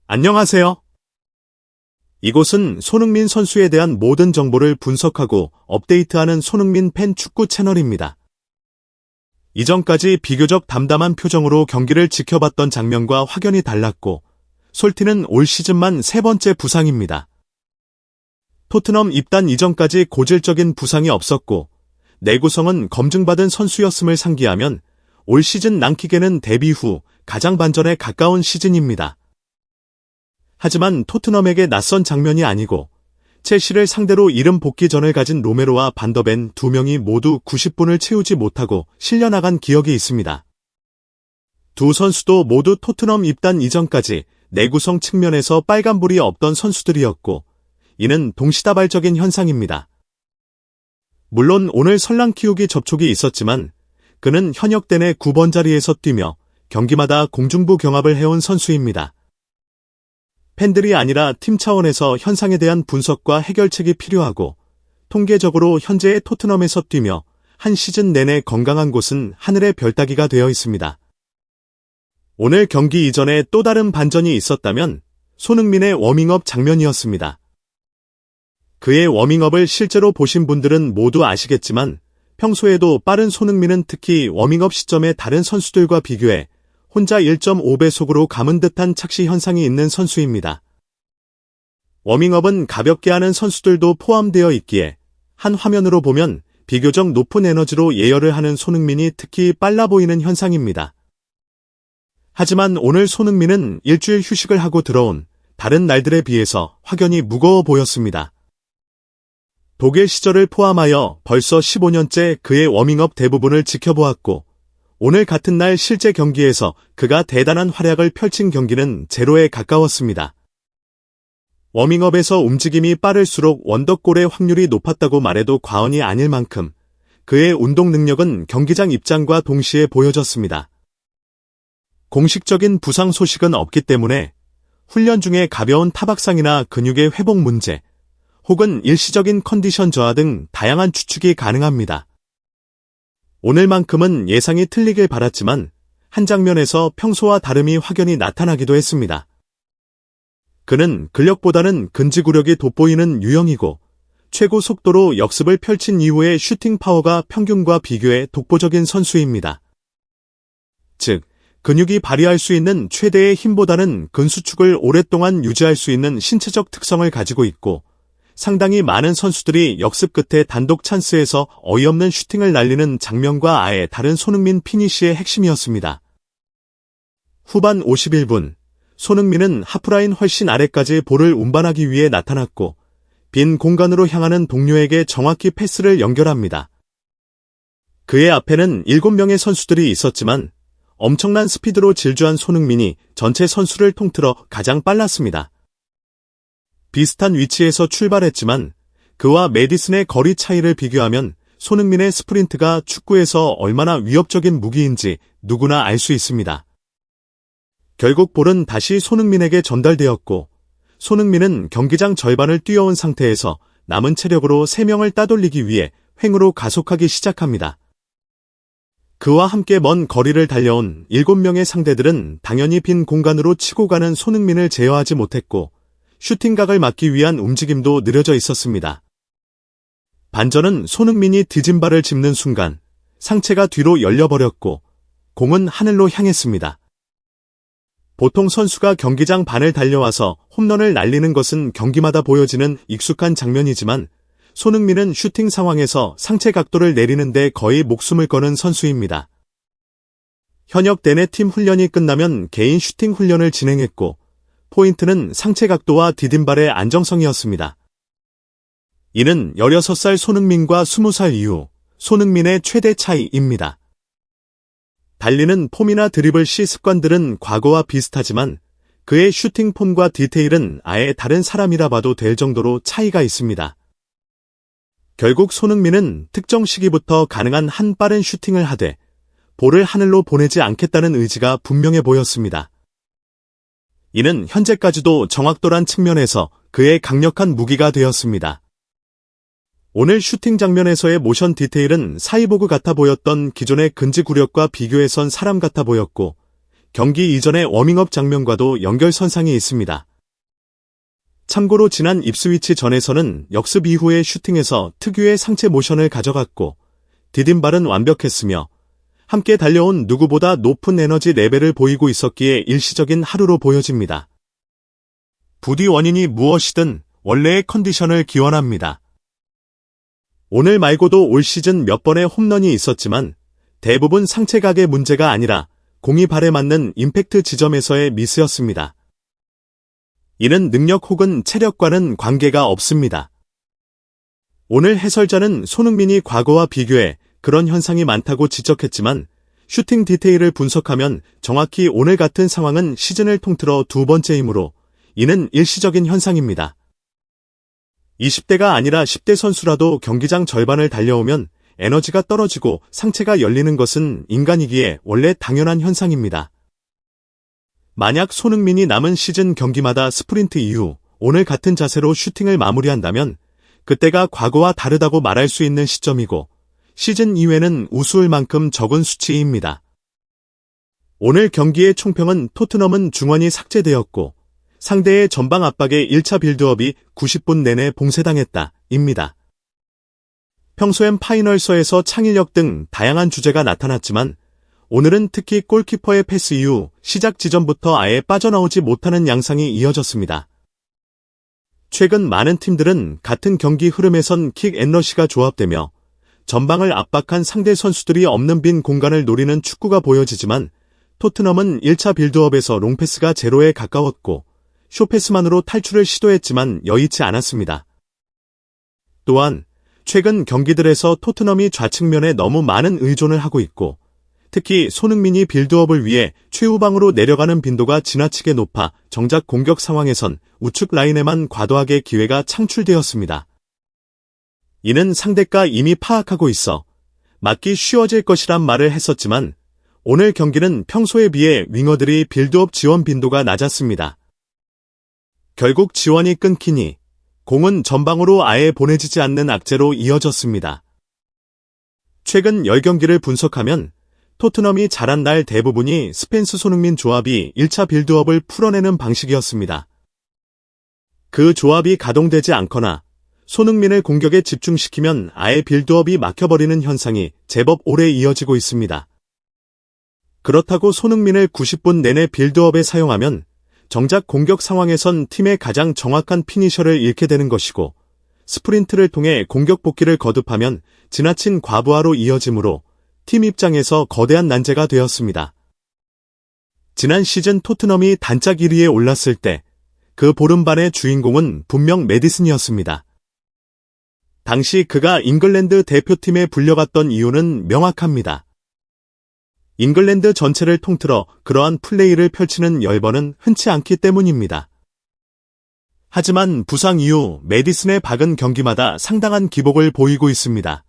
안녕하세요. 이곳은 손흥민 선수에 대한 모든 정보를 분석하고 업데이트하는 손흥민 팬 축구 채널입니다. 이전까지 비교적 담담한 표정으로 경기를 지켜봤던 장면과 확연히 달랐고, 솔티는 올 시즌만 3번째 부상입니다. 토트넘 입단 이전까지 고질적인 부상이 없었고, 내구성은 검증받은 선수였음을 상기하면 올 시즌 랑킥에는 데뷔 후 가장 반전에 가까운 시즌입니다. 하지만 토트넘에게 낯선 장면이 아니고 첼시를 상대로 이름 복귀전을 가진 로메로와 반더벤 두 명이 모두 90분을 채우지 못하고 실려나간 기억이 있습니다. 두 선수도 모두 토트넘 입단 이전까지 내구성 측면에서 빨간불이 없던 선수들이었고, 이는 동시다발적인 현상입니다. 물론 오늘 설랑 키우기 접촉이 있었지만 그는 현역 때 내 9번 자리에서 뛰며 경기마다 공중부 경합을 해온 선수입니다. 팬들이 아니라 팀 차원에서 현상에 대한 분석과 해결책이 필요하고, 통계적으로 현재의 토트넘에서 뛰며 한 시즌 내내 건강한 곳은 하늘의 별따기가 되어 있습니다. 오늘 경기 이전에 또 다른 반전이 있었다면 손흥민의 워밍업 장면이었습니다. 그의 워밍업을 실제로 보신 분들은 모두 아시겠지만 평소에도 빠른 손흥민은 특히 워밍업 시점에 다른 선수들과 비교해 혼자 1.5배속으로 감은 듯한 착시 현상이 있는 선수입니다. 워밍업은 가볍게 하는 선수들도 포함되어 있기에 한 화면으로 보면 비교적 높은 에너지로 예열을 하는 손흥민이 특히 빨라 보이는 현상입니다. 하지만 오늘 손흥민은 일주일 휴식을 하고 들어온 다른 날들에 비해서 확연히 무거워 보였습니다. 독일 시절을 포함하여 벌써 15년째 그의 워밍업 대부분을 지켜보았고, 오늘 같은 날 실제 경기에서 그가 대단한 활약을 펼친 경기는 제로에 가까웠습니다. 워밍업에서 움직임이 빠를수록 원더골의 확률이 높았다고 말해도 과언이 아닐 만큼 그의 운동 능력은 경기장 입장과 동시에 보여졌습니다. 공식적인 부상 소식은 없기 때문에 훈련 중에 가벼운 타박상이나 근육의 회복 문제, 혹은 일시적인 컨디션 저하 등 다양한 추측이 가능합니다. 오늘만큼은 예상이 틀리길 바랐지만 한 장면에서 평소와 다름이 확연히 나타나기도 했습니다. 그는 근력보다는 근지구력이 돋보이는 유형이고, 최고 속도로 역습을 펼친 이후의 슈팅 파워가 평균과 비교해 독보적인 선수입니다. 즉, 근육이 발휘할 수 있는 최대의 힘보다는 근수축을 오랫동안 유지할 수 있는 신체적 특성을 가지고 있고, 상당히 많은 선수들이 역습 끝에 단독 찬스에서 어이없는 슈팅을 날리는 장면과 아예 다른 손흥민 피니쉬의 핵심이었습니다. 후반 51분, 손흥민은 하프라인 훨씬 아래까지 볼을 운반하기 위해 나타났고, 빈 공간으로 향하는 동료에게 정확히 패스를 연결합니다. 그의 앞에는 7명의 선수들이 있었지만 엄청난 스피드로 질주한 손흥민이 전체 선수를 통틀어 가장 빨랐습니다. 비슷한 위치에서 출발했지만 그와 메디슨의 거리 차이를 비교하면 손흥민의 스프린트가 축구에서 얼마나 위협적인 무기인지 누구나 알 수 있습니다. 결국 볼은 다시 손흥민에게 전달되었고, 손흥민은 경기장 절반을 뛰어온 상태에서 남은 체력으로 3명을 따돌리기 위해 횡으로 가속하기 시작합니다. 그와 함께 먼 거리를 달려온 7명의 상대들은 당연히 빈 공간으로 치고 가는 손흥민을 제어하지 못했고, 슈팅각을 막기 위한 움직임도 느려져 있었습니다. 반전은 손흥민이 디딤발을 짚는 순간 상체가 뒤로 열려버렸고 공은 하늘로 향했습니다. 보통 선수가 경기장 반을 달려와서 홈런을 날리는 것은 경기마다 보여지는 익숙한 장면이지만 손흥민은 슈팅 상황에서 상체 각도를 내리는데 거의 목숨을 거는 선수입니다. 현역 내내 팀 훈련이 끝나면 개인 슈팅 훈련을 진행했고, 포인트는 상체 각도와 디딤발의 안정성이었습니다. 이는 16살 손흥민과 20살 이후 손흥민의 최대 차이입니다. 달리는 폼이나 드리블 시 습관들은 과거와 비슷하지만 그의 슈팅 폼과 디테일은 아예 다른 사람이라 봐도 될 정도로 차이가 있습니다. 결국 손흥민은 특정 시기부터 가능한 한 빠른 슈팅을 하되 볼을 하늘로 보내지 않겠다는 의지가 분명해 보였습니다. 이는 현재까지도 정확도란 측면에서 그의 강력한 무기가 되었습니다. 오늘 슈팅 장면에서의 모션 디테일은 사이보그 같아 보였던 기존의 근지구력과 비교해선 사람 같아 보였고, 경기 이전의 워밍업 장면과도 연결선상에 있습니다. 참고로 지난 입스위치 전에서는 역습 이후의 슈팅에서 특유의 상체 모션을 가져갔고 디딤발은 완벽했으며 함께 달려온 누구보다 높은 에너지 레벨을 보이고 있었기에 일시적인 하루로 보여집니다. 부디 원인이 무엇이든 원래의 컨디션을 기원합니다. 오늘 말고도 올 시즌 몇 번의 홈런이 있었지만 대부분 상체각의 문제가 아니라 공이 발에 맞는 임팩트 지점에서의 미스였습니다. 이는 능력 혹은 체력과는 관계가 없습니다. 오늘 해설자는 손흥민이 과거와 비교해 그런 현상이 많다고 지적했지만 슈팅 디테일을 분석하면 정확히 오늘 같은 상황은 시즌을 통틀어 두 번째이므로 이는 일시적인 현상입니다. 20대가 아니라 10대 선수라도 경기장 절반을 달려오면 에너지가 떨어지고 상체가 열리는 것은 인간이기에 원래 당연한 현상입니다. 만약 손흥민이 남은 시즌 경기마다 스프린트 이후 오늘 같은 자세로 슈팅을 마무리한다면 그때가 과거와 다르다고 말할 수 있는 시점이고 시즌 이후에는 우스울 만큼 적은 수치입니다. 오늘 경기의 총평은 토트넘은 중원이 삭제되었고 상대의 전방 압박에 1차 빌드업이 90분 내내 봉쇄당했다 입니다. 평소엔 파이널서에서 창의력 등 다양한 주제가 나타났지만 오늘은 특히 골키퍼의 패스 이후 시작 지점부터 아예 빠져나오지 못하는 양상이 이어졌습니다. 최근 많은 팀들은 같은 경기 흐름에선 킥앤러시가 조합되며 전방을 압박한 상대 선수들이 없는 빈 공간을 노리는 축구가 보여지지만 토트넘은 1차 빌드업에서 롱패스가 제로에 가까웠고 쇼패스만으로 탈출을 시도했지만 여의치 않았습니다. 또한 최근 경기들에서 토트넘이 좌측면에 너무 많은 의존을 하고 있고 특히 손흥민이 빌드업을 위해 최후방으로 내려가는 빈도가 지나치게 높아 정작 공격 상황에선 우측 라인에만 과도하게 기회가 창출되었습니다. 이는 상대가 이미 파악하고 있어 막기 쉬워질 것이란 말을 했었지만 오늘 경기는 평소에 비해 윙어들이 빌드업 지원 빈도가 낮았습니다. 결국 지원이 끊기니 공은 전방으로 아예 보내지지 않는 악재로 이어졌습니다. 최근 10경기를 분석하면 토트넘이 잘한 날 대부분이 스펜스 손흥민 조합이 1차 빌드업을 풀어내는 방식이었습니다. 그 조합이 가동되지 않거나 손흥민을 공격에 집중시키면 아예 빌드업이 막혀버리는 현상이 제법 오래 이어지고 있습니다. 그렇다고 손흥민을 90분 내내 빌드업에 사용하면 정작 공격 상황에선 팀의 가장 정확한 피니셔를 잃게 되는 것이고 스프린트를 통해 공격 복귀를 거듭하면 지나친 과부하로 이어지므로 팀 입장에서 거대한 난제가 되었습니다. 지난 시즌 토트넘이 단짝 1위에 올랐을 때 그 보름반의 주인공은 분명 메디슨이었습니다. 당시 그가 잉글랜드 대표팀에 불려갔던 이유는 명확합니다. 잉글랜드 전체를 통틀어 그러한 플레이를 펼치는 열번은 흔치 않기 때문입니다. 하지만 부상 이후 메디슨의 박은 경기마다 상당한 기복을 보이고 있습니다.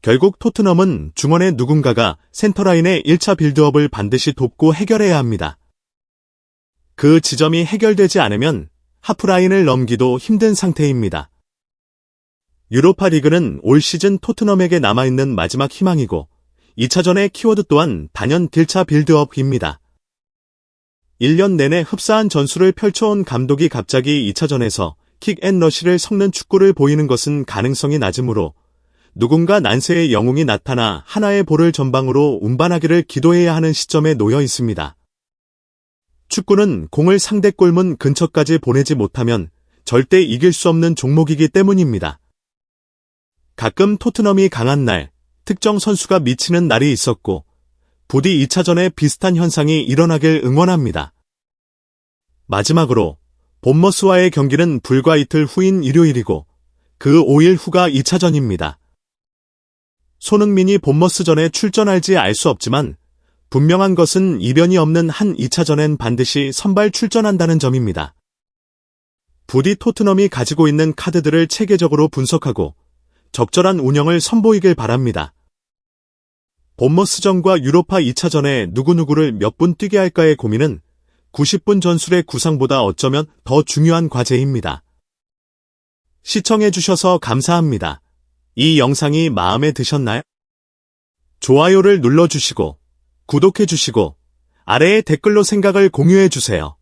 결국 토트넘은 중원의 누군가가 센터라인의 1차 빌드업을 반드시 돕고 해결해야 합니다. 그 지점이 해결되지 않으면 하프라인을 넘기도 힘든 상태입니다. 유로파 리그는 올 시즌 토트넘에게 남아있는 마지막 희망이고 2차전의 키워드 또한 단연 딜차 빌드업입니다. 1년 내내 흡사한 전술을 펼쳐온 감독이 갑자기 2차전에서 킥앤러시를 섞는 축구를 보이는 것은 가능성이 낮으므로 누군가 난세의 영웅이 나타나 하나의 볼을 전방으로 운반하기를 기도해야 하는 시점에 놓여 있습니다. 축구는 공을 상대 골문 근처까지 보내지 못하면 절대 이길 수 없는 종목이기 때문입니다. 가끔 토트넘이 강한 날, 특정 선수가 미치는 날이 있었고 부디 2차전에 비슷한 현상이 일어나길 응원합니다. 마지막으로 본머스와의 경기는 불과 이틀 후인 일요일이고 그 5일 후가 2차전입니다. 손흥민이 본머스전에 출전할지 알 수 없지만 분명한 것은 이변이 없는 한 2차전엔 반드시 선발 출전한다는 점입니다. 부디 토트넘이 가지고 있는 카드들을 체계적으로 분석하고 적절한 운영을 선보이길 바랍니다. 본머스전과 유로파 2차전에 누구누구를 몇 분 뛰게 할까의 고민은 90분 전술의 구상보다 어쩌면 더 중요한 과제입니다. 시청해주셔서 감사합니다. 이 영상이 마음에 드셨나요? 좋아요를 눌러주시고 구독해주시고 아래의 댓글로 생각을 공유해 주세요.